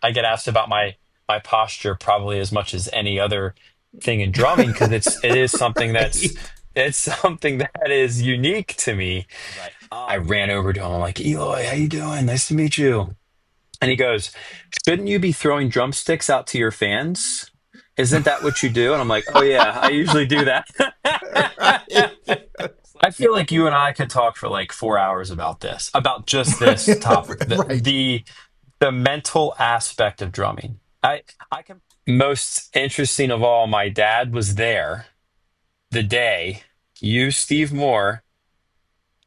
I get asked about my posture probably as much as any other thing in drumming because it is something that's Right. it's something that is unique to me. I ran over to him. I'm like, Eloy, how you doing? Nice to meet you. And he goes, shouldn't you be throwing drumsticks out to your fans? Isn't that what you do? And I'm like, oh yeah, I usually do that. Right. I feel like you and I could talk for like 4 hours about this, about just this topic, the Right. the mental aspect of drumming. I can most interesting of all, my dad was there the day you, Steve Moore,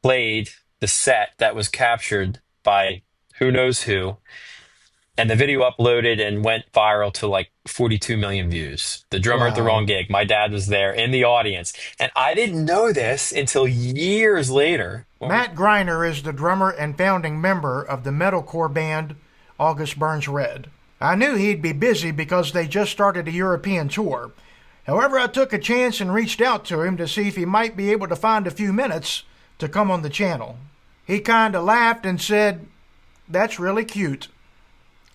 played the set that was captured by who knows who, and the video uploaded and went viral to like 42 million views. The drummer at the wrong Wow. gig. My dad was there in the audience, and I didn't know this until years later when we. Matt Greiner is the drummer and founding member of the metalcore band August Burns Red. I knew he'd be busy because they just started a European tour. However, I took a chance and reached out to him to see if he might be able to find a few minutes to come on the channel. He kinda laughed and said, "That's really cute."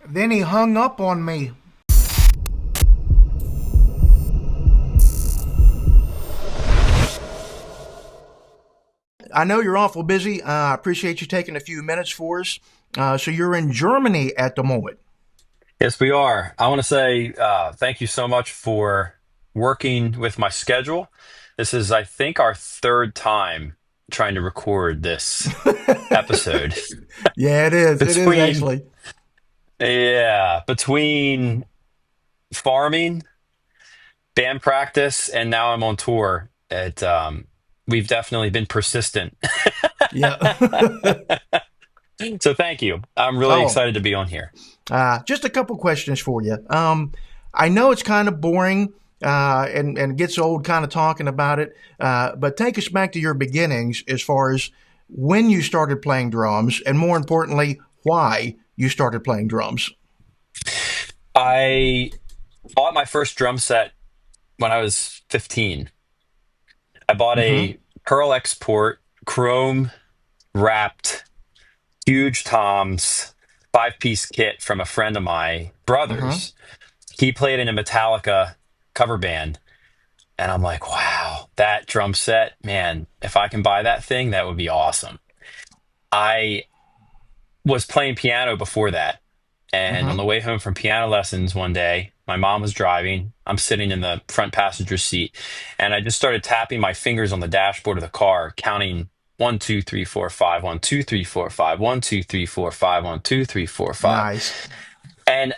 Then he hung up on me. I know you're awful busy. I appreciate you taking a few minutes for us. So you're in Germany at the moment. Yes, we are. I want to say thank you so much for working with my schedule. This is, I think, our third time trying to record this episode. Yeah, it is. It is Between, actually. yeah, between farming, band practice, and now I'm on tour. We've definitely been persistent. Yeah. So thank you. I'm really Oh, excited to be on here. just a couple questions for you. I know it's kind of boring and gets old kind of talking about it, but take us back to your beginnings as far as when you started playing drums, and more importantly, why you started playing drums. I bought my first drum set when I was 15. I bought Mm-hmm. a Pearl Export chrome wrapped huge toms 5-piece kit from a friend of my Mm-hmm. brother's. He played in a Metallica cover band. And I'm like, wow, that drum set, man, if I can buy that thing, that would be awesome. I was playing piano before that. And on Mm-hmm. the way home from piano lessons one day, my mom was driving. I'm sitting in the front passenger seat, and I just started tapping my fingers on the dashboard of the car, counting 1, 2, 3, 4, 5, 1, 2, 3, 4, 5, 1, 2, 3, 4, 5, 1, 2, 3, 4, 5. Nice. And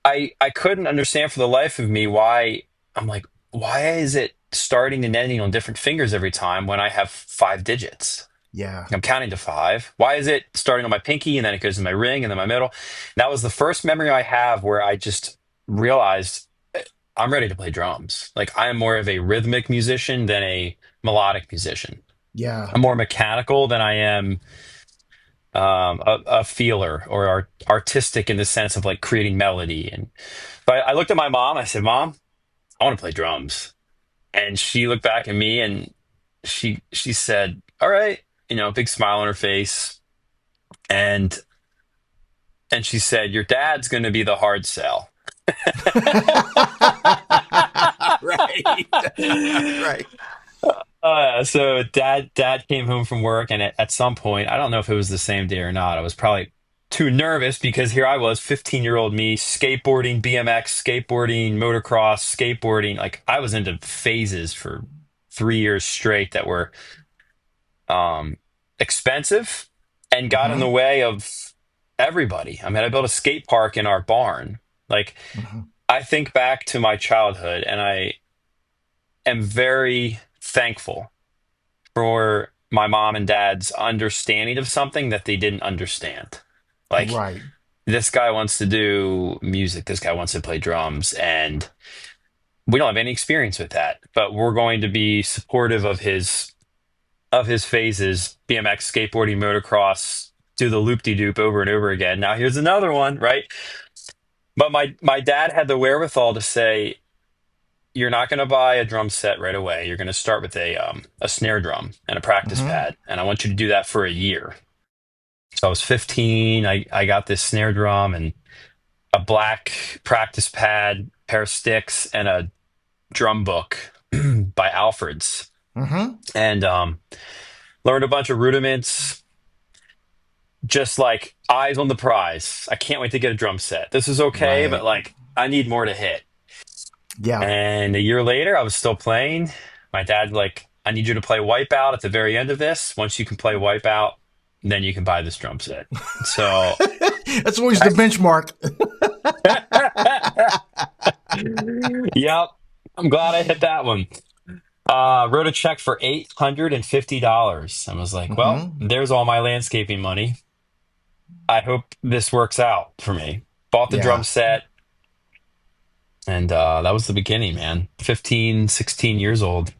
I couldn't understand for the life of me why. I'm like, why is it starting and ending on different fingers every time when I have 5 digits? Yeah. I'm counting to five. Why is it starting on my pinky and then it goes in my ring and then my middle? That was the first memory I have where I just realized I'm ready to play drums. Like I am more of a rhythmic musician than a melodic musician. Yeah. I'm more mechanical than I am a feeler or artistic in the sense of like creating melody. And but I looked at my mom. I said, "Mom, I want to play drums." And she looked back at me and she said, "All right," big smile on her face. And she said, "Your dad's going to be the hard sell." Right. Right. So dad came home from work, and at some point, I don't know if it was the same day or not. I was probably too nervous because here I was, 15-year-old me, skateboarding, BMX, skateboarding, motocross, skateboarding. Like I was into phases for 3 years straight that were um, expensive and got in Mm-hmm. the way of everybody. I mean, I built a skate park in our barn. Like, Mm-hmm. I think back to my childhood and I am very thankful for my mom and dad's understanding of something that they didn't understand. Like, Right. this guy wants to do music, this guy wants to play drums, and we don't have any experience with that, but we're going to be supportive of his phases, BMX, skateboarding, motocross, do the loop de doop over and over again. Now here's another one, right? But my dad had the wherewithal to say, you're not going to buy a drum set right away. You're going to start with a snare drum and a practice Mm-hmm. pad, and I want you to do that for a year. So I was 15. I got this snare drum, and a black practice pad, pair of sticks, and a drum book by Alfred's, Mm-hmm. and learned a bunch of rudiments. Just like eyes on the prize. I can't wait to get a drum set. This is okay, but Right. like I need more to hit. Yeah. And a year later, I was still playing. My dad like, I need you to play Wipeout at the very end of this. Once you can play Wipeout, then you can buy this drum set. So, That's always the benchmark. yep, I'm glad I hit that one. Wrote a check for $850. I was like, well, Mm-hmm. there's all my landscaping money. I hope this works out for me. Bought the drum Yeah. set, and that was the beginning, man. 15, 16 years old.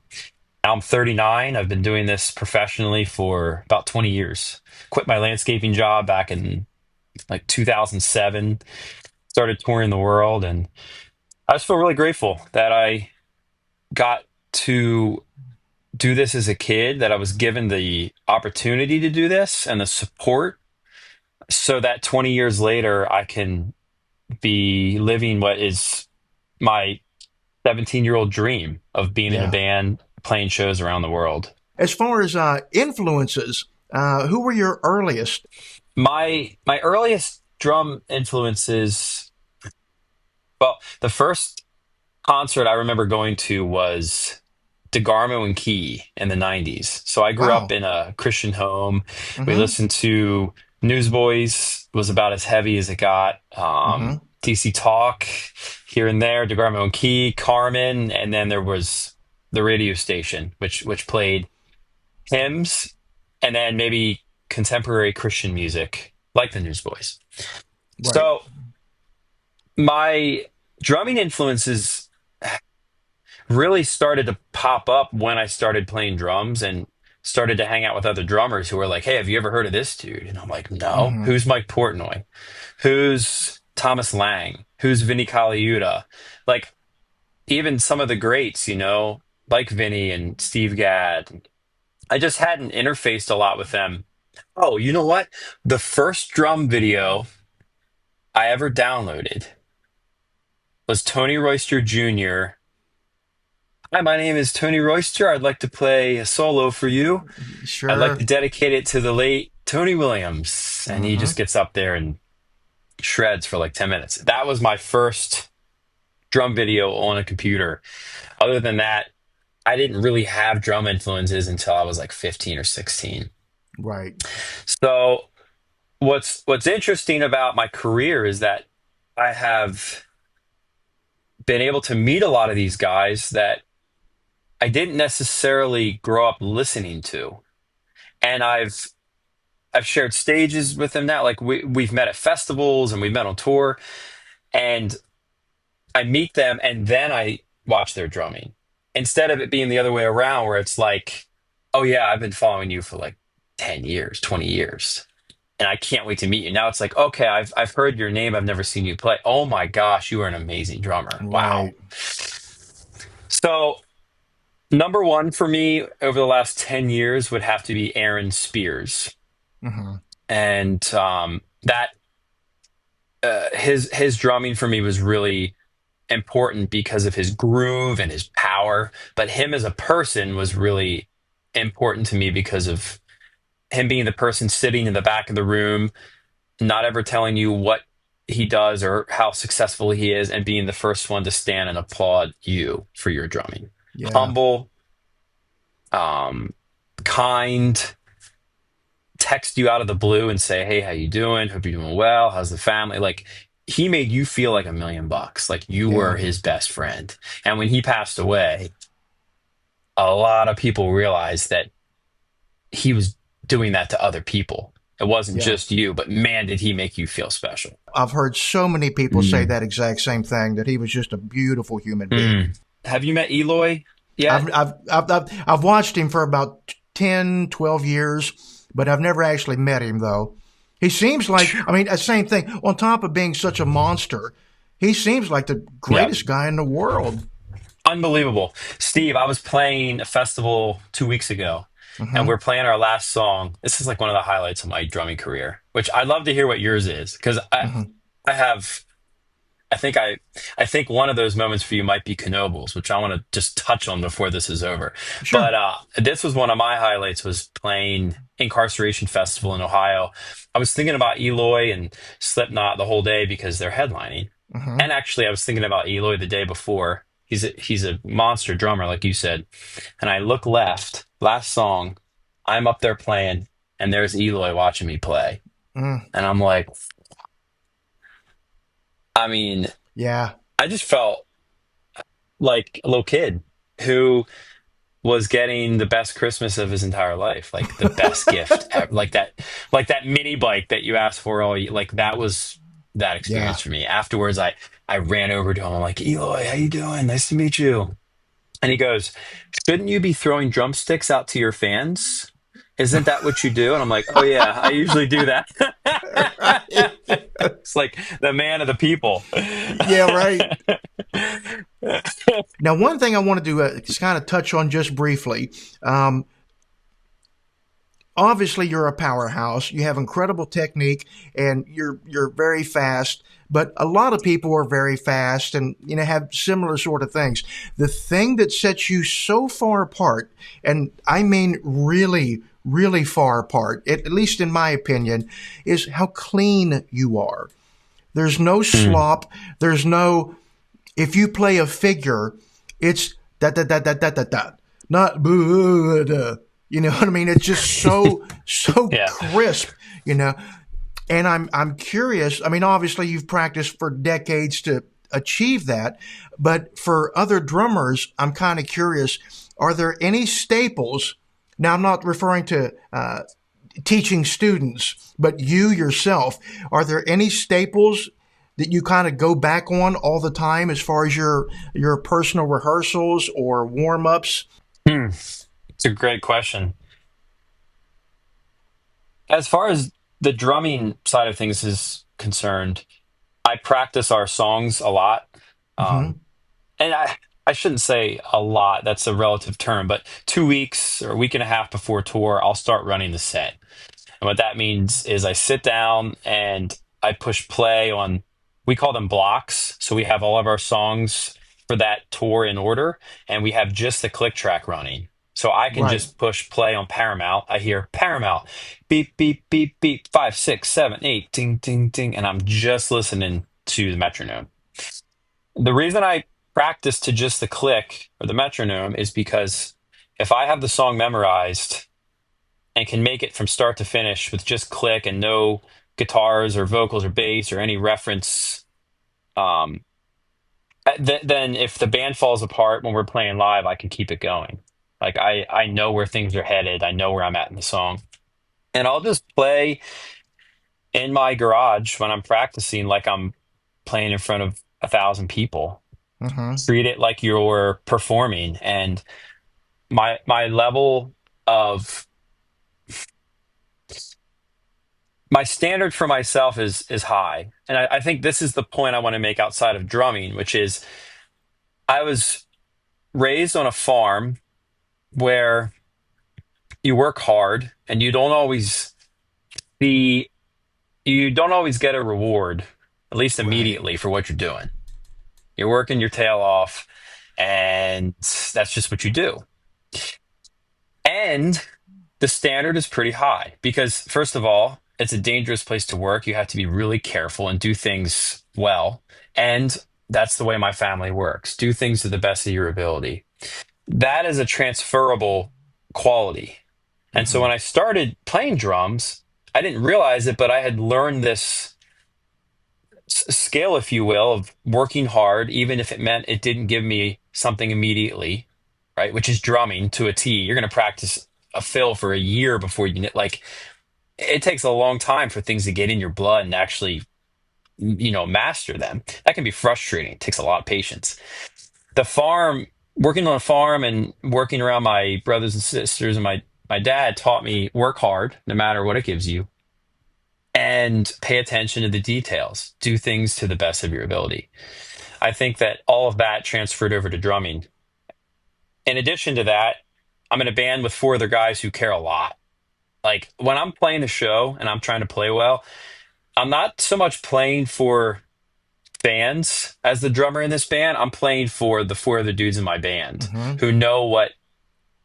Now I'm 39. I've been doing this professionally for about 20 years. Quit my landscaping job back in like 2007. Started touring the world, and I just feel really grateful that I got to do this as a kid, that I was given the opportunity to do this and the support so that 20 years later I can be living what is my 17-year-old dream of being in a Yeah. band, playing shows around the world. As far as influences, who were your earliest? My earliest drum influences, well, the first concert I remember going to was DeGarmo and Key in the 90s. So I grew up Wow. in a Christian home. We Mm-hmm. listened to Newsboys, was about as heavy as it got. Mm-hmm. DC Talk here and there, DeGarmo and Key, Carmen, and then there was the radio station, which played hymns and then maybe contemporary Christian music like the Newsboys. Right. So my drumming influences really started to pop up when I started playing drums and started to hang out with other drummers who were like, "Hey, have you ever heard of this dude?" And I'm like, "No." Mm-hmm. Who's Mike Portnoy? Who's Thomas Lang? Who's Vinny Colaiuta? Like even some of the greats, like Vinny and Steve Gadd. I just hadn't interfaced a lot with them. Oh, you know what? The first drum video I ever downloaded was Tony Royster Jr. Hi, my name is Tony Royster. I'd like to play a solo for you. I'd like to Sure. dedicate it to the late Tony Williams. And he Mm-hmm. just gets up there and shreds for like 10 minutes. That was my first drum video on a computer. Other than that, I didn't really have drum influences until I was like 15 or 16. Right. So what's interesting about my career is that I have been able to meet a lot of these guys that I didn't necessarily grow up listening to. And I've shared stages with them now. Like we've met at festivals and we've met on tour, and I meet them and then I watch their drumming instead of it being the other way around where it's like, oh yeah, I've been following you for like 10 years, 20 years. And I can't wait to meet you. Now it's like, okay, I've heard your name. I've never seen you play. Oh my gosh, you are an amazing drummer. Wow. Right. So number one for me over the last 10 years would have to be Aaron Spears. Mm-hmm. And that his drumming for me was really important because of his groove and his power. But him as a person was really important to me because of him being the person sitting in the back of the room, not ever telling you what he does or how successful he is, and being the first one to stand and applaud you for your drumming. Yeah. Humble, um, kind, text you out of the blue and say, "Hey, how you doing? Hope you're doing well. How's the family?" Like he made you feel like $1 million, like you were Yeah. his best friend. And when he passed away, a lot of people realized that he was doing that to other people. It wasn't Yeah. just you, but man, did he make you feel special. I've heard so many people say Mm. that exact same thing, that he was just a beautiful human being. Mm. Have you met Eloy yet? I've watched him for about 10, 12 years, but I've never actually met him, though. He seems like, I mean, the same thing. On top of being such a monster, he seems like the Yep. greatest guy in the world. Unbelievable. Steve, I was playing a festival 2 weeks ago and Hmm. we're playing our last song. This is like one of the highlights of my drumming career, which I'd love to hear what yours is because I, Hmm. I have. I think one of those moments for you might be Knobles, which I want to just touch on before this is over. Sure. But this was one of my highlights was playing Incarceration Festival in Ohio. I was thinking about Eloy and Slipknot the whole day because they're headlining. Hmm. And actually I was thinking about Eloy the day before. He's a monster drummer, like you said. And I look left, last song, I'm up there playing, and there's Eloy watching me play. Mm, And I'm like, I mean, yeah. I just felt like a little kid who was getting the best Christmas of his entire life, like the best gift ever. Like that mini bike that you asked for like that was that Yeah. experience for me. Afterwards, I ran over to him. I'm like, Eloy, how you doing? Nice to meet you. And he goes, shouldn't you be throwing drumsticks out to your fans? Isn't that what you do? And I'm like, oh yeah, I usually do that. Right. It's like the man of the people. Yeah, right. Now, one thing I wanted to just kind of touch on just briefly. Um, Obviously, you're a powerhouse. You have incredible technique, and you're very fast. But a lot of people are very fast, and have similar sort of things. The thing that sets you so far apart, and I mean really, really far apart, at least in my opinion, is how clean you are. There's no Hmm. slop. There's no if you play a figure, it's da da da da da da da, not boo da. You know what I mean? It's just so Yeah. crisp. You know, and I'm curious. I mean, obviously you've practiced for decades to achieve that, but for other drummers, I'm kind of curious. Are there any staples? Now, I'm not referring to teaching students, but you yourself. Are there any staples that you kind of go back on all the time as far as your personal rehearsals or warm ups? Hmm. It's a great question. As far as the drumming side of things is concerned, I practice our songs a lot. Um, Hmm. and I shouldn't say a lot, that's a relative term, but 2 weeks or a week and a half before tour, I'll start running the set. And what that means is I sit down and I push play on, we call them blocks. So we have all of our songs for that tour in order, and we have just the click track running. So I can Right. just push play on Paramount. I hear Paramount, beep, beep, beep, beep, 5, 6, 7, 8, ding, ding, ding. And I'm just listening to the metronome. The reason I practice to just the click or the metronome is because if I have the song memorized, and can make it from start to finish with just click and no guitars or vocals or bass or any reference, um, then if the band falls apart when we're playing live, I can keep it going. Like I know where things are headed. I know where I'm at in the song, and I'll just play in my garage when I'm practicing, like I'm playing in front of 1,000 people. Hmm. Treat it like you're performing, and my level of my standard for myself is high, and I think this is the point I want to make outside of drumming, which is I was raised on a farm where you work hard and the you don't always get a reward, at least Right. immediately, for what you're doing. You're working your tail off, and that's just what you do. And the standard is pretty high because, first of all, it's a dangerous place to work. You have to be really careful and do things well. And that's the way my family works. Do things to the best of your ability. That is a transferable quality. And so Hmm. when I started playing drums, I didn't realize it, but I had learned this scale, if you will, of working hard, even if it meant it didn't give me something immediately, right? Which is drumming to a T. You're going to practice a fill for a year before like it takes a long time for things to get in your blood and actually master them. That can be frustrating. It takes a lot of patience. The farm, working on a farm and working around my brothers and sisters and my dad taught me work hard no matter what it gives you and pay attention to the details. Do things to the best of your ability. I think that all of that transferred over to drumming. In addition to that, I'm in a band with four other guys who care a lot. Like when I'm playing a show and I'm trying to play well, I'm not so much playing for fans as the drummer in this band. I'm playing for the four other dudes in my band Hmm. who know what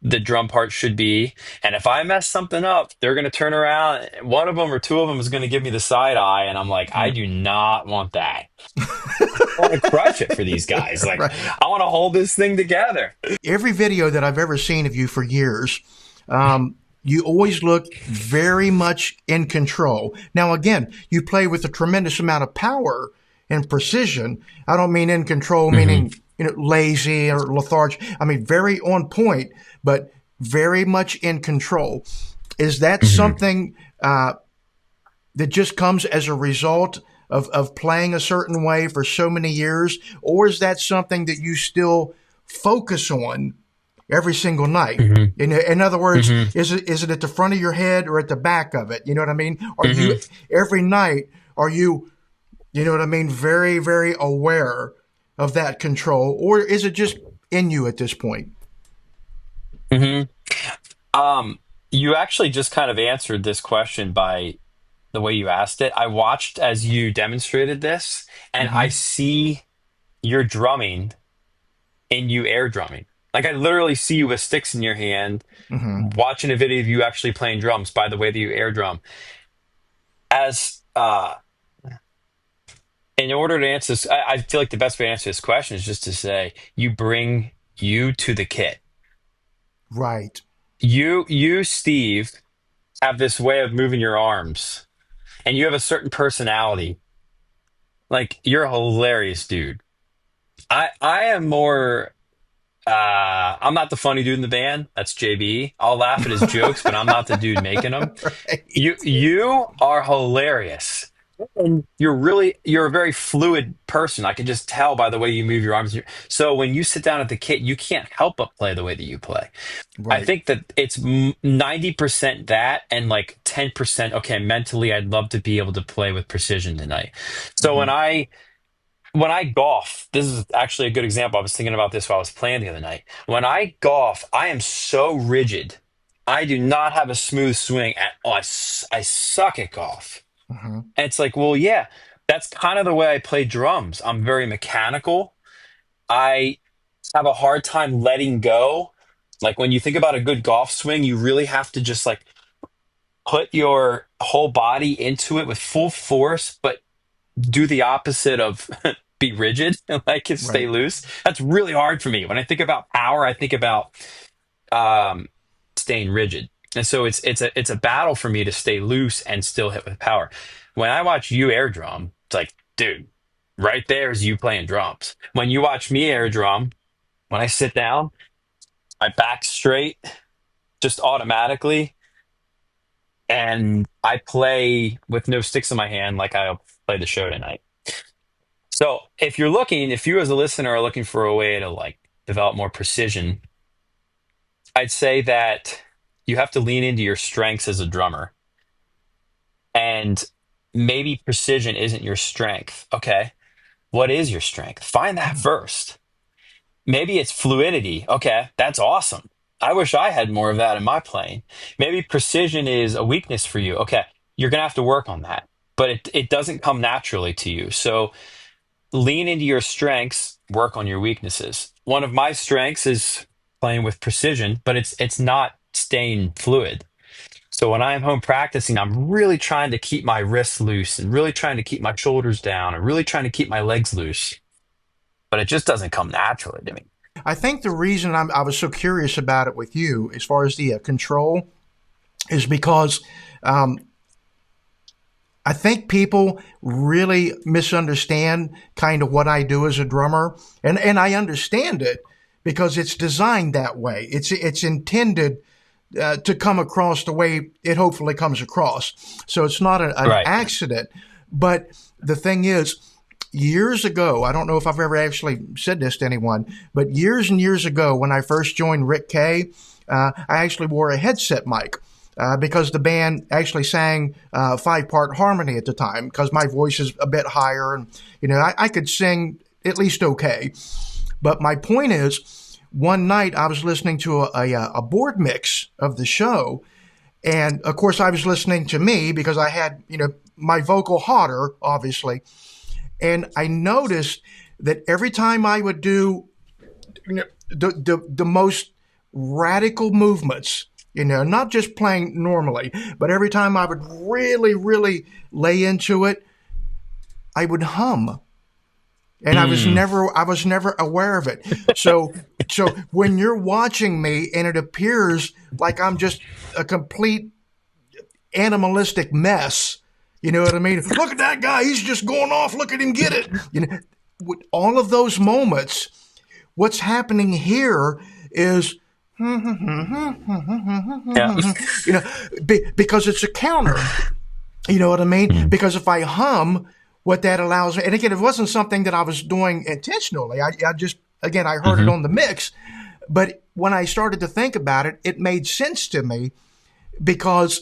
the drum part should be. And if I mess something up, they're going to turn around. One of them or two of them is going to give me the side eye. And I'm like, I do not want that. I want to crush it for these guys. Like, Right. I want to hold this thing together. Every video that I've ever seen of you for years, you always look very much in control. Now, again, you play with a tremendous amount of power and precision. I don't mean in control, Hmm. meaning lazy or lethargic. I mean very on point, but very much in control. Is that Hmm. something that just comes as a result of playing a certain way for so many years, or is that something that you still focus on every single night? Hmm. In other words, Hmm. is it at the front of your head or at the back of it? You know what I mean? Are you Hmm. every night? Are you know what I mean? Very very aware of that control, or is it just in you at this point? Hmm. Um, you actually just kind of answered this question by the way you asked it. I watched as you demonstrated this, and I Mm-hmm. see your drumming in you air drumming. Like I literally see you with sticks in your hand, Mm-hmm. watching a video of you actually playing drums by the way that you air drum. As in order to answer this, I feel like the best way to answer this question is just to say you bring you to the kit. Right. You, Steve, have this way of moving your arms, and you have a certain personality. Like you're a hilarious dude. I am more. I'm not the funny dude in the band. That's JB. I'll laugh at his jokes, but I'm not the dude making them. Right. You are hilarious. And you're a very fluid person. I can just tell by the way you move your arms. So when you sit down at the kit, you can't help but play the way that you play. I Right. think that it's 90% that and like 10%, okay, mentally I'd love to be able to play with precision tonight. So Mm-hmm. when I golf, this is actually a good example. I was thinking about this while I was playing the other night. When I golf, I am so rigid. I do not have a smooth swing at all. I suck at golf. Mm-hmm. And it's like, well, yeah, that's kind of the way I play drums. I'm very mechanical. I have a hard time letting go. Like when you think about a good golf swing, you really have to just like put your whole body into it with full force, but do the opposite of be rigid and like stay Right. loose. That's really hard for me. When I think about power, I think about um, staying rigid. And so it's a battle for me to stay loose and still hit with power. When I watch you air drum, it's like, dude, right there is you playing drums. When you watch me air drum, when I sit down, my back straight, just automatically, and I play with no sticks in my hand like I'll play the show tonight. So if you as a listener are looking for a way to like develop more precision, I'd say that you have to lean into your strengths as a drummer. And maybe precision isn't your strength. Okay. What is your strength? Find that first. Maybe it's fluidity. Okay. That's awesome. I wish I had more of that in my playing. Maybe precision is a weakness for you. Okay. You're going to have to work on that, but it doesn't come naturally to you. So lean into your strengths, work on your weaknesses. One of my strengths is playing with precision, but it's not staying fluid. So when I'm home practicing, I'm really trying to keep my wrists loose and really trying to keep my shoulders down and really trying to keep my legs loose. But it just doesn't come naturally to me. I think the reason I was so curious about it with you, as far as the control, is because um, I think people really misunderstand kind of what I do as a drummer, and I understand it because it's designed that way. It's intended to come across the way it hopefully comes across. So it's not an Right. accident. But the thing is, years ago, I don't know if I've ever actually said this to anyone, but years and years ago, when I first joined Rick Kay, I actually wore a headset mic. Because the band actually sang 5-part harmony at the time, because my voice is a bit higher, and I could sing at least okay. But my point is, one night I was listening to a board mix of the show, and of course I was listening to me because I had my vocal hotter, obviously, And I noticed that every time I would do, you know, the most radical movements, not just playing normally, but every time I would really, really lay into it, I would hum. And Mm. I was never aware of it. So when you're watching me and it appears like I'm just a complete animalistic mess, you know what I mean? Look at that guy, he's just going off, look at him get it. With all of those moments, what's happening here is Yeah. you know because it's a counter. You know what I mean? Mm. Because if I hum, what that allows me, and again, it wasn't something that I was doing intentionally. I just, again, I heard it Hmm. on the mix. But when I started to think about it, it made sense to me because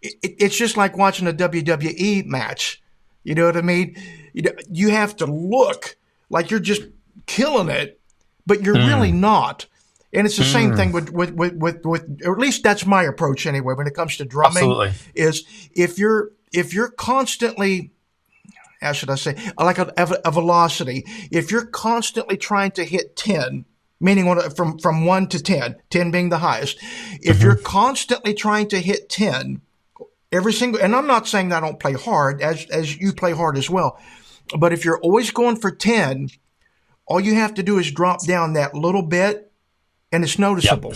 it's just like watching a WWE match. You know what I mean? You have to look like you're just killing it, but you're really Mm. not. And it's the same Mm. thing with or at least that's my approach anyway when it comes to drumming. Absolutely. Is if you're constantly, how should I say, like a velocity, if you're constantly trying to hit 10, meaning from 1 to 10, 10 being the highest, if Hmm. you're constantly trying to hit 10 every single, and I'm not saying that I don't play hard, as you play hard as well, but if you're always going for 10, all you have to do is drop down that little bit and it's Yep. noticeable.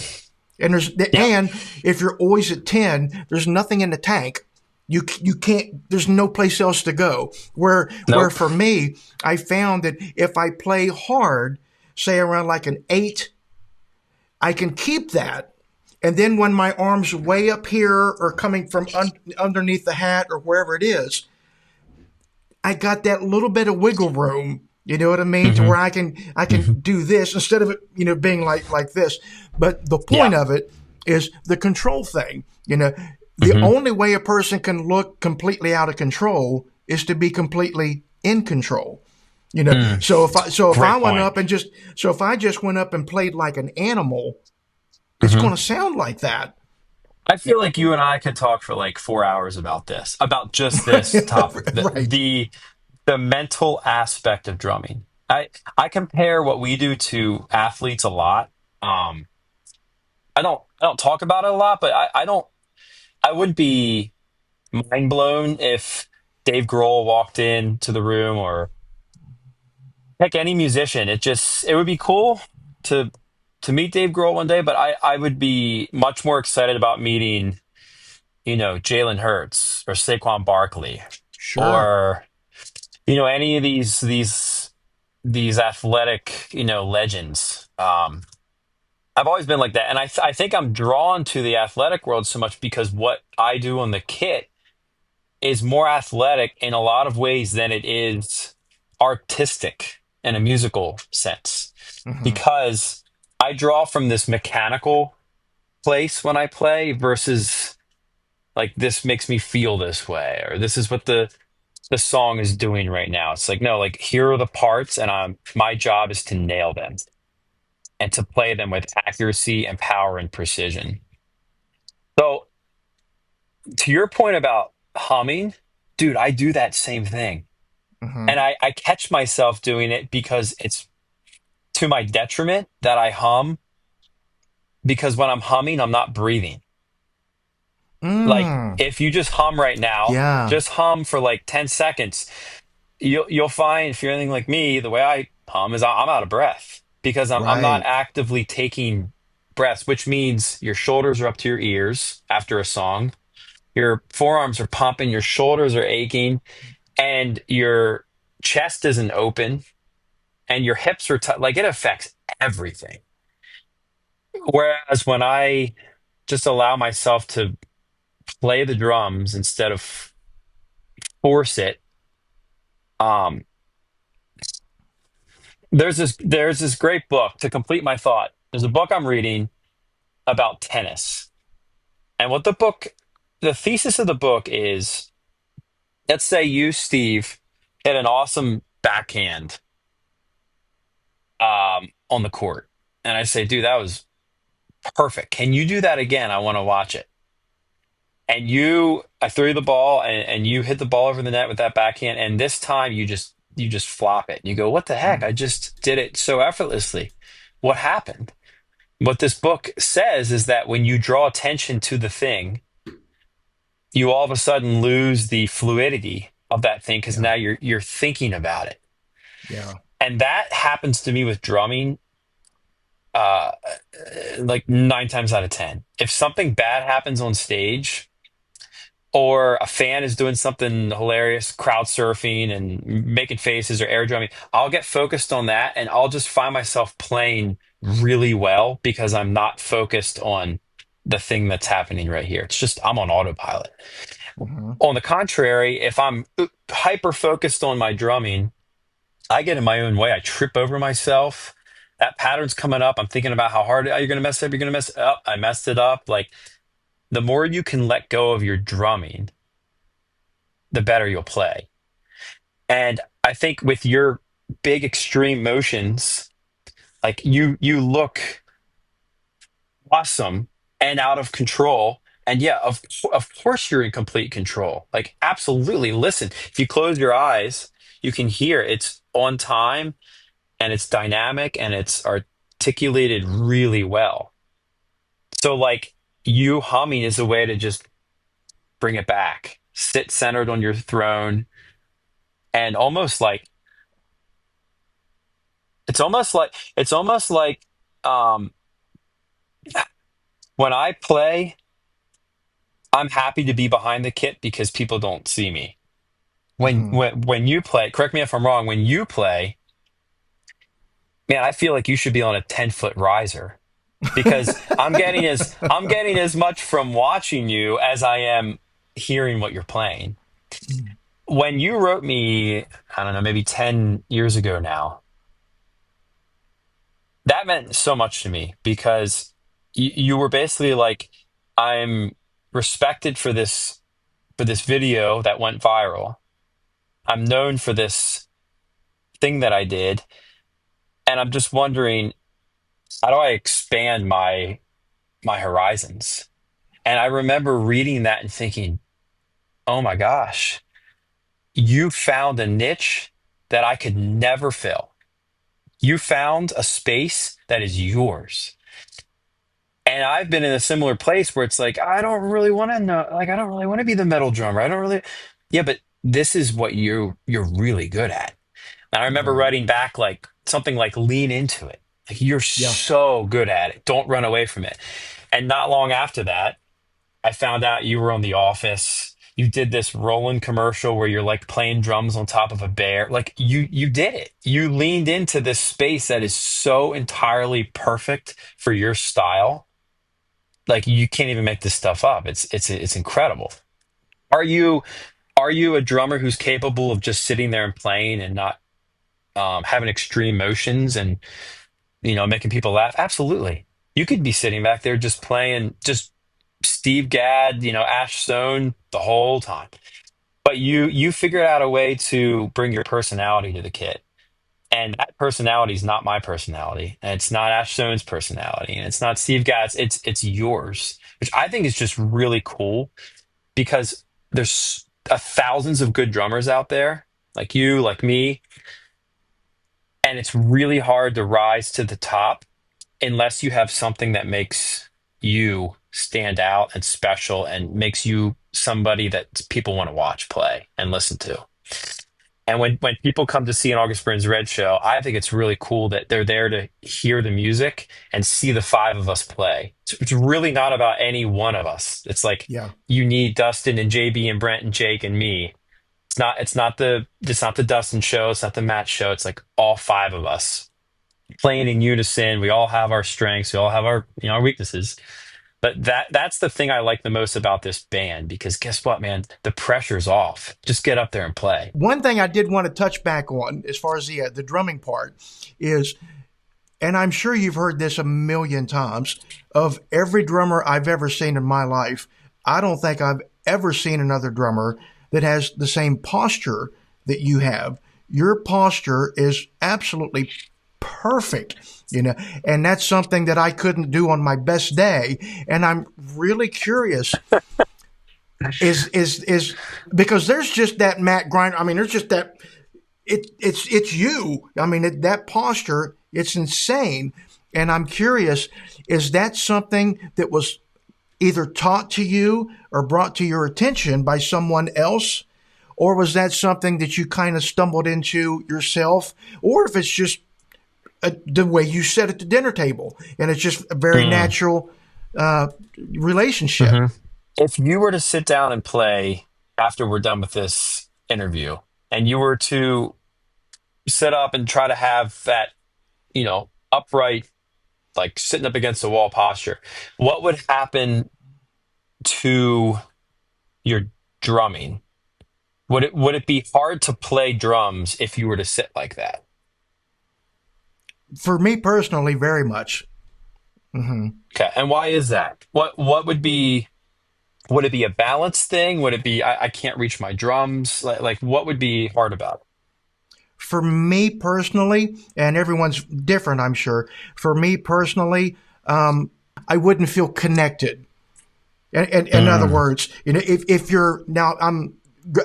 Yep. And if you're always at 10, there's nothing in the tank. You can't. There's no place else to go. Where Nope. for me, I found that if I play hard, say around like an 8, I can keep that. And then when my arms way up here or coming from underneath the hat or wherever it is, I got that little bit of wiggle room. You know what I mean? To Hmm. where I can Hmm. do this instead of it, being like this. But the point Yeah. of it is the control thing. The Hmm. only way a person can look completely out of control is to be completely in control. Mm. So if I Great went point. up and just so if I just went up and played like an animal, it's Hmm. going to sound like that. I feel like you and I could talk for like 4 hours about this, about just this topic, Right. the mental aspect of drumming. I compare what we do to athletes a lot. Um, I don't talk about it a lot, but I don't I would be mind blown if Dave Grohl walked into the room or pick any musician. It would be cool to meet Dave Grohl one day, but I would be much more excited about meeting, Jalen Hurts or Saquon Barkley Sure. or any of these athletic, legends. I've always been like that, and I think I'm drawn to the athletic world so much because what I do on the kit is more athletic in a lot of ways than it is artistic in a musical sense. Hmm. Because I draw from this mechanical place when I play versus like this makes me feel this way or this is what the song is doing right now. It's like no, like here are the parts and my job is to nail them and to play them with accuracy and power and precision. So to your point about humming, dude, I do that same thing. Hmm. And I catch myself doing it because it's to my detriment that I hum because when I'm humming, I'm not breathing. Like Mm. if you just hum right now, Yeah. just hum for like 10 seconds, you'll find if you're anything like me, the way I hum is I'm out of breath because I'm not Right. actively taking breaths, which means your shoulders are up to your ears after a song. Your forearms are pumping, your shoulders are aching, and your chest isn't open and your hips are tight. Like it affects everything. Whereas when I just allow myself to play the drums instead of force it, um, there's this great book to complete my thought. There's a book I'm reading about tennis, and the thesis of the book is, let's say you, Steve, hit an awesome backhand on the court, and I say, dude, that was perfect. Can you do that again? I want to watch it. I threw you the ball and you hit the ball over the net with that backhand. And this time you just you just flop it. And you go, what the heck? I just did it so effortlessly. What happened? What this book says is that when you draw attention to the thing, you all of a sudden lose the fluidity of that thing because Yeah. now you're thinking about it. Yeah. And that happens to me with drumming uh like 9 times out of 10. If something bad happens on stage, or a fan is doing something hilarious, crowd surfing and making faces or air drumming, I'll get focused on that and I'll just find myself playing really well because I'm not focused on the thing that's happening right here. It's just I'm on autopilot. Hmm. On the contrary, if I'm hyper focused on my drumming, I get in my own way. I trip over myself. That pattern's coming up. I'm thinking about how hard you're going to mess it up. You're going to mess it up. I messed it up. Like the more you can let go of your drumming, the better you'll play. And I think with your big extreme motions, like you look awesome and out of control. And yeah, of course you're in complete control. Like absolutely. Listen, if you close your eyes, you can hear it's on time and it's dynamic and it's articulated really well. So like you humming is a way to just bring it back. Sit centered on your throne and almost like it's almost like um when I play, I'm happy to be behind the kit because people don't see me. When Hmm. when when you play, correct me if I'm wrong, when you play, man, I feel like you should be on a 10-foot riser because I'm getting as much from watching you as I am hearing what you're playing. When you wrote me, I don't know, maybe 10 years ago now, that meant so much to me because you were basically like, I'm respected for this video that went viral. I'm known for this thing that I did, and I'm just wondering, how do I expand my horizons? And I remember reading that and thinking, "Oh my gosh, you found a niche that I could never fill. You found a space that is yours." And I've been in a similar place where it's like, I don't really want to know, like I don't really want to be the metal drummer. I don't really, yeah, but this is what you're really good at. And I remember Right. writing back like something like lean into it. Like you're Yeah. so good at it. Don't run away from it. And not long after that, I found out you were on The Office. You did this Roland commercial where you're like playing drums on top of a bear. Like you did it. You leaned into this space that is so entirely perfect for your style. Like you can't even make this stuff up. It's incredible. Are you are you a drummer who's capable of just sitting there and playing and not having extreme motions and making people laugh? Absolutely. You could be sitting back there just playing just Steve Gadd, Ash Stone the whole time. But you figured out a way to bring your personality to the kit. And that personality is not my personality, and it's not Ash Stone's personality, and it's not Steve Gadd's. It's yours, which I think is just really cool because there's thousands of good drummers out there, like you, like me, and it's really hard to rise to the top unless you have something that makes you stand out and special and makes you somebody that people want to watch play and listen to. And when people come to see an August Burns Red show, I think it's really cool that they're there to hear the music and see the five of us play. It's really not about any one of us. It's like Yeah. you need Dustin and JB and Brent and Jake and me. It's not the Dustin show. It's not the Matt show. It's like all five of us playing in unison. We all have our strengths. We all have our weaknesses. But that's the thing I like the most about this band because guess what, man? The pressure's off. Just get up there and play. One thing I did want to touch back on, as far as the drumming part, is, and I'm sure you've heard this a million times, of every drummer I've ever seen in my life, I don't think I've ever seen another drummer that has the same posture that you have. Your posture is absolutely perfect, and that's something that I couldn't do on my best day. And I'm really curious, is because there's just that Matt Greiner. I mean, there's just that it's you. I mean, that posture, it's insane. And I'm curious, is that something that was either taught to you or brought to your attention by someone else? Or was that something that you kind of stumbled into yourself? Or if it's just the way you sit at the dinner table and it's just a very Mm. natural uh, relationship. Hmm. If you were to sit down and play after we're done with this interview, and you were to sit up and try to have that, upright, like sitting up against the wall posture, what would happen to your drumming? Would it be hard to play drums if you were to sit like that? For me personally, very much. Hmm. Okay, and why is that? What would it be a balance thing? Would it be I can't reach my drums? Like what would be hard about For me personally, and everyone's different, I'm sure. For me personally, I wouldn't feel connected. it? In other words, if you're now, I'm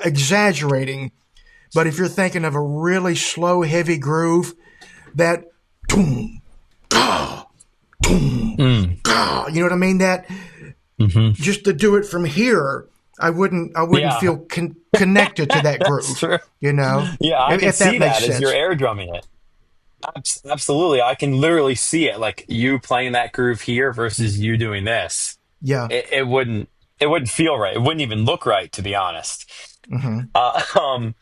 exaggerating, but if you're thinking of a really slow, heavy groove, that boom, ah, boom, Mm. ah, you know what I mean? That Hmm. just to do it from here, I wouldn't Yeah, feel connected to that that's groove. true. You know, Yeah, I can if that see makes that as you're sense. air drumming it. Absolutely. I can literally see it, like you playing that groove here versus you doing this. Yeah. It wouldn't feel right. It wouldn't even look right, to be honest. Hmm. Uh, um,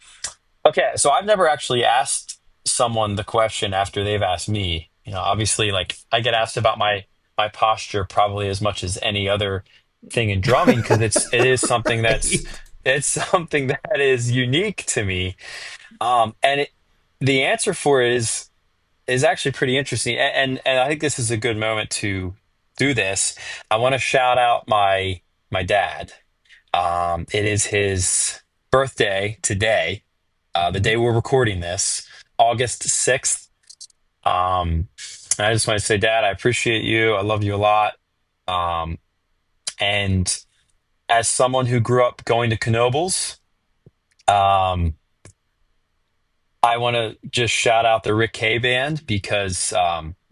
okay, so I've never actually asked someone the question after they've asked me. Obviously, like I get asked about my posture probably as much as any other thing in drumming because it is something that's Right. it's something that is unique to me. And the answer for it is actually pretty interesting. And I think this is a good moment to do this. I want to shout out my dad. It is his birthday today, the day we're recording this, August 6th. And I just want to say, Dad, I appreciate you. I love you a lot. Um, and as someone who grew up going to Knoebels, um, I want to just shout out the Rick K band because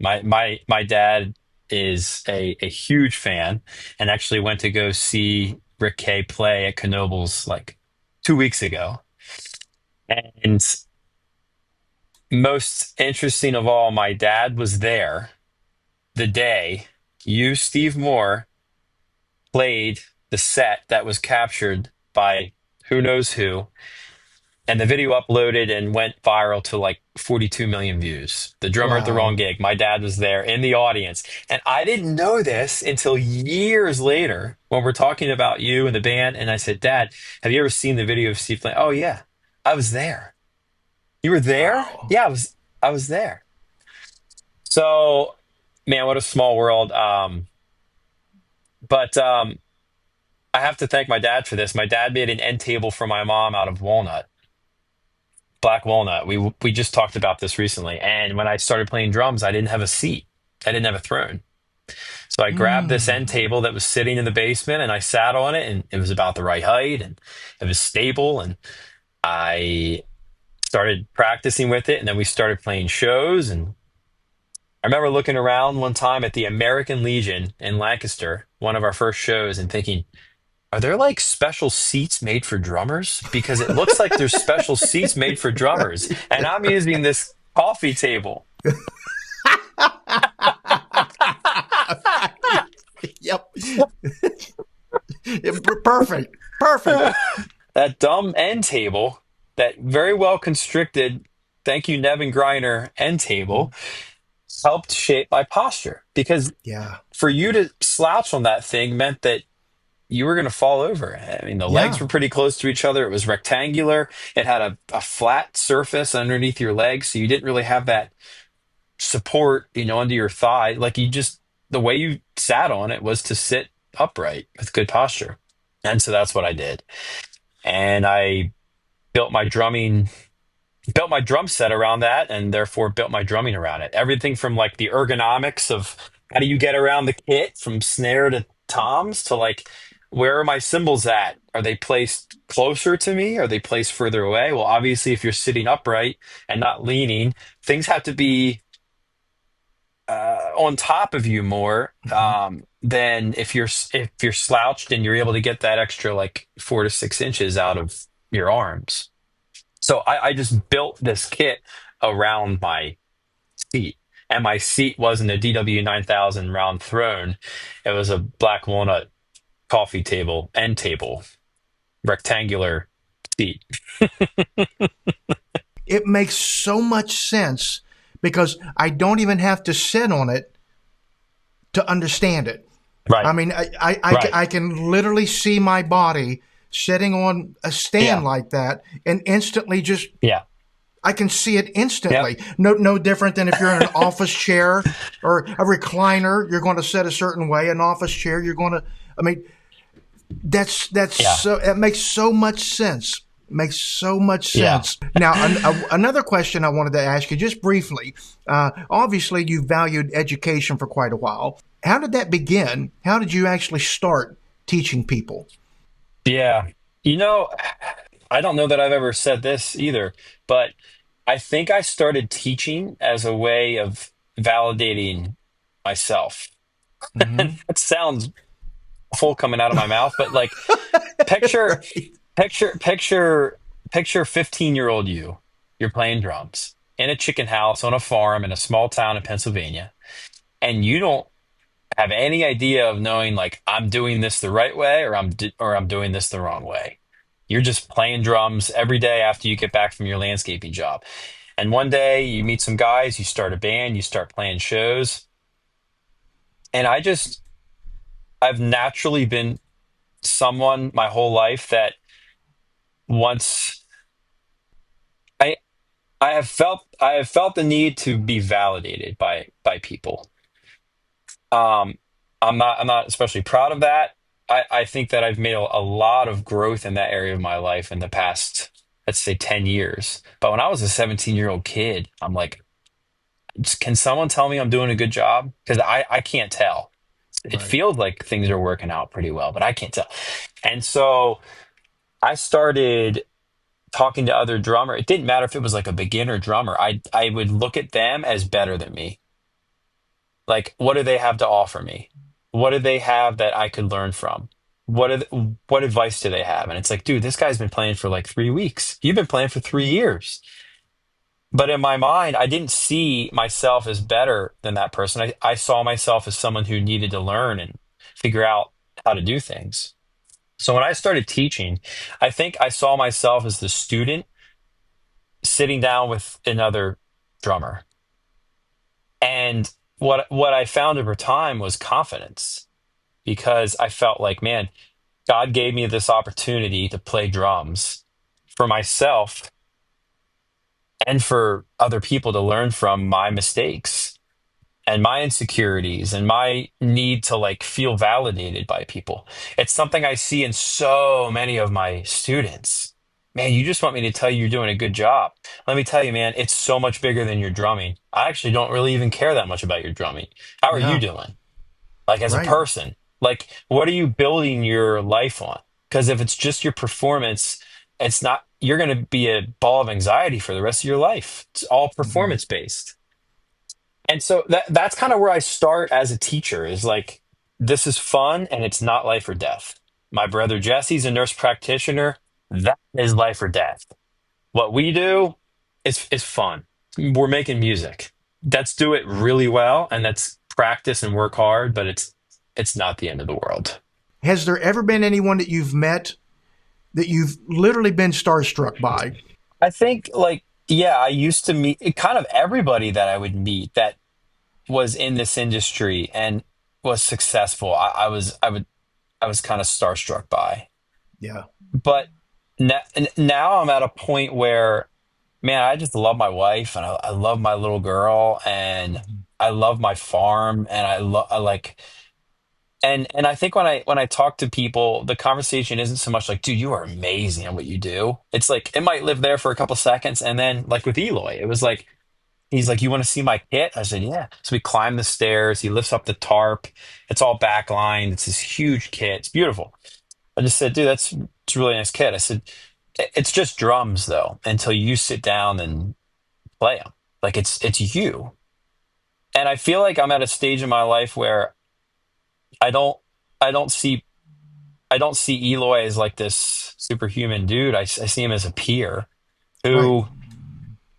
my dad is a huge fan and actually went to go see Rick K play at Knoebels like 2 weeks ago. And most interesting of all, my dad was there the day you, Steve Moore, played the set that was captured by who knows who, and the video uploaded and went viral to like 42 million views. The drummer at the wrong Wow. gig. My dad was there in the audience. And I didn't know this until years later when we're talking about you and the band. And I said, Dad, have you ever seen the video of Steve playing? Oh, yeah, I was there. You were there? Wow. Yeah, I was there. So, man, what a small world. But I have to thank my dad for this. My dad made an end table for my mom out of walnut, black walnut. We just talked about this recently. And when I started playing drums, I didn't have a seat. I didn't have a throne. So I grabbed this end Mm. table that was sitting in the basement and I sat on it and it was about the right height and it was stable and I started practicing with it and then we started playing shows and I remember looking around one time at the American Legion in Lancaster, one of our first shows, and thinking, are there like special seats made for drummers? Because it looks like there's special seats made for drummers. And I'm using this coffee table. Yep. Perfect. Perfect. That dumb end table, that very well constricted, thank you, Nevin Greiner end table, helped shape my posture. Because Yeah. for you to slouch on that thing meant that you were going to fall over. I mean, the legs Yeah. were pretty close to each other. It was rectangular. It had a flat surface underneath your legs, so you didn't really have that support, under your thigh. Like the way you sat on it was to sit upright with good posture. And so that's what I did. And I built my drumming, built my drum set around that, and therefore built my drumming around it. Everything from like the ergonomics of how do you get around the kit from snare to toms to like where are my cymbals at? Are they placed closer to me? Are they placed further away? Well, obviously, if you're sitting upright and not leaning, things have to be on top of you more Mhm. than if you're slouched and you're able to get that extra like 4 to 6 inches out of your arms. So I just built this kit around my seat, and my seat wasn't a DW 9000 round throne. It was a black walnut coffee table, end table, rectangular seat. It makes so much sense because I don't even have to sit on it to understand it. I Right, mean, right. I can literally see my body sitting on a stand Yeah, like that and instantly just yeah, I can see it yep, instantly. No different than if you're in an office chair or a recliner, you're going to sit a certain way. An office chair, you're going to. I mean, that's yeah, so. It makes so much sense. Makes so much yeah. sense. Now, another question I wanted to ask you, just briefly. Obviously, you valued education for quite a while. How did that begin? How did you actually start teaching people? Yeah. You know, I don't know that I've ever said this either, but I think I started teaching as a way of validating myself. Mm-hmm. That sounds full coming out of my mouth, but like picture, Right. picture, picture, picture 15-year-old you. You're playing drums in a chicken house on a farm in a small town in Pennsylvania, and you don't have any idea of knowing like I'm doing this the right way or I'm doing this the wrong way. You're just playing drums every day after you get back from your landscaping job. And one day you meet some guys, you start a band, you start playing shows. And I've naturally been someone my whole life that once I I have felt the need to be validated by people. Um, I'm not especially proud of that. I think that I've made a lot of growth in that area of my life in the past, let's say 10 years. But when I was a 17-year-old kid, I'm like, can someone tell me I'm doing a good job? Because I can't tell. It Right. feels like things are working out pretty well, but I can't tell. And so I started talking to other drummer. It didn't matter if it was like a beginner drummer. I would look at them as better than me. Like, what do they have to offer me? What do they have that I could learn from? What advice do they have? And it's like, dude, this guy's been playing for like 3 weeks. You've been playing for 3 years. But in my mind, I didn't see myself as better than that person. I saw myself as someone who needed to learn and figure out how to do things. So when I started teaching, I think I saw myself as the student sitting down with another drummer. And what I found over time was confidence because I felt like, man, God gave me this opportunity to play drums for myself and for other people to learn from my mistakes and my insecurities and my need to like feel validated by people. It's something I see in so many of my students. Man, you just want me to tell you you're doing a good job. Let me tell you, man, it's so much bigger than your drumming. I actually don't really even care that much about your drumming. How are you Yeah. doing? Like as a Right. person, like what are you building your life on? Because if it's just your performance, it's not, you're going to be a ball of anxiety for the rest of your life. It's all Mm-hmm. performance based. And so that's kind of where I start as a teacher is like, this is fun and it's not life or death. My brother Jesse's a nurse practitioner. That is life or death. What we do is fun. We're making music. Let's do it really well and let's practice and work hard, but it's not the end of the world. Has there ever been anyone that you've met that you've literally been starstruck by? I think like yeah, I used to meet kind of everybody that I would meet that was in this industry and was successful. I was kind of starstruck by. Yeah. But now I'm at a point where, man, I just love my wife and I love my little girl and Mhm. I love my farm and I like and I think when I talk to people, the conversation isn't so much like, dude, you are amazing at what you do. It's like it might live there for a couple seconds and then like with Eloy, it was like he's like, you want to see my kit? I said, yeah. So we climb the stairs. He lifts up the tarp. It's all backlined. It's this huge kit. It's beautiful. I just said, dude, that's a really nice kid. I said, It's just drums though, until you sit down and play them. Like it's you." And I feel like I'm at a stage in my life where I don't I don't see I don't see Eloy as like this superhuman dude. I see him as a peer Right. who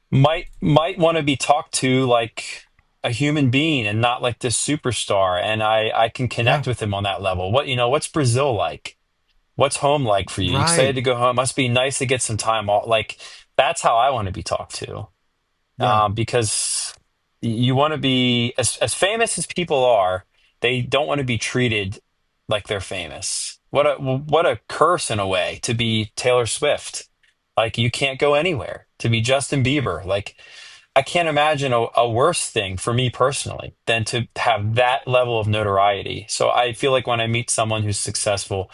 might want to be talked to like a human being and not like this superstar. And I can Yeah. connect with him on that level. What's Brazil like? What's home like for you? You excited Right. to go home? Must be nice to get some time off. Like that's how I want to be talked to. Yeah. Because you want to be as famous as people are, they don't want to be treated like they're famous. What a curse in a way to be Taylor Swift. Like you can't go anywhere. To be Justin Bieber. Like I can't imagine a worse thing for me personally than to have that level of notoriety. So I feel like when I meet someone who's successful,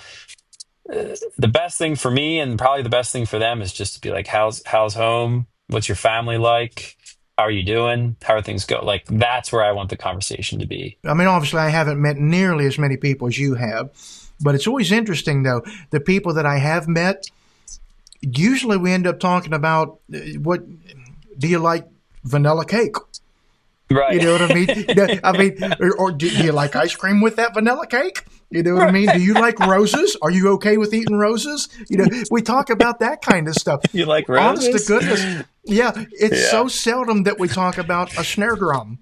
the best thing for me and probably the best thing for them is just to be like, how's home? What's your family like? How are you doing? How are things go? Like that's where I want the conversation to be. I mean, obviously, I haven't met nearly as many people as you have, but it's always interesting, though. The people that I have met, usually we end up talking about what do you like vanilla cake? You Right. know what I mean? I mean, or do you like ice cream with that vanilla cake? You know what I mean? Do Right. you like roses? Are you okay with eating roses? You know, we talk about that kind of stuff. You like Honest to roses? goodness, yeah, it's Yeah. so seldom that we talk about a snare drum.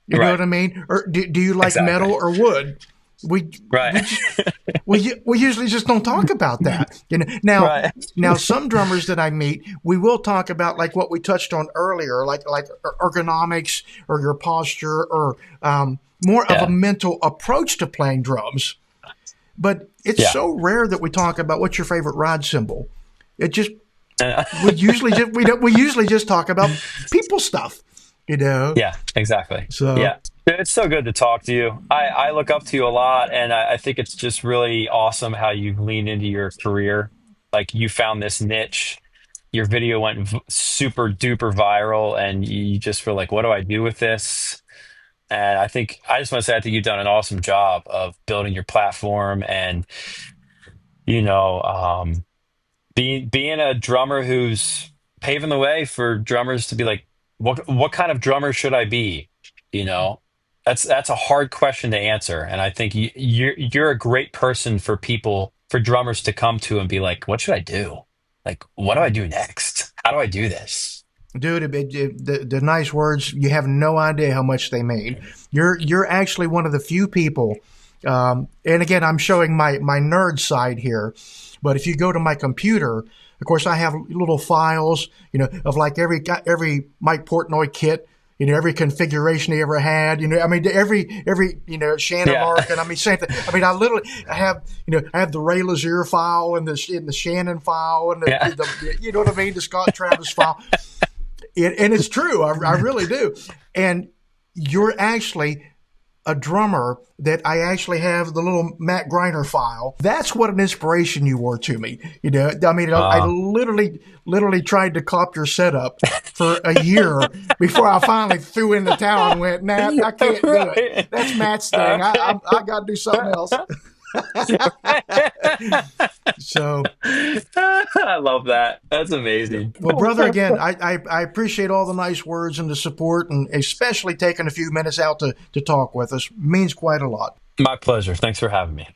You know Right. what I mean? Or do you like Exactly. metal or wood? We Right. we just we usually just don't talk about that. You know, Right. now some drummers that I meet, we will talk about like what we touched on earlier, like ergonomics or your posture or more of a Yeah. mental approach to playing drums. But it's Yeah. so rare that we talk about what's your favorite ride cymbal. It just Uh, we usually just talk about people stuff. You know, Yeah, exactly. so. Yeah. It's so good to talk to you. I look up to you a lot, and I think it's just really awesome how you've leaned into your career. Like you found this niche, your video went super duper viral, and you just feel like, what do I do with this? And I just want to say, I think you've done an awesome job of building your platform and, you know, being a drummer who's paving the way for drummers to be like, what kind of drummer should I be? You know, that's a hard question to answer, and I think you're a great person for people for drummers to come to and be like, what should I do? Like, what do I do next? How do I do this? Dude, the nice words, you have no idea how much they mean. You're actually one of the few people, and again, I'm showing my nerd side here. But if you go to my computer, of course, I have little files, of like every Mike Portnoy kit, every configuration he ever had, I mean, every Shannon Yeah, Larkin. I mean, same thing. I mean, I have, I have the Ray Lazier file and the Shannon file and yeah. you know what I mean, the Scott Travis file. And it's true. I really do. And you're actually a drummer that I actually have the little Matt Greiner file. That's what an inspiration you were to me. I mean, I Uh, literally tried to cop your setup for a year before I finally threw in the towel and went, nah, I can't do it. right. That's Matt's thing. I got to do something else. So, I love that. That's amazing. well, brother, again, I appreciate all the nice words and the support, and especially taking a few minutes out to talk with us. Means quite a lot. My pleasure. Thanks for having me.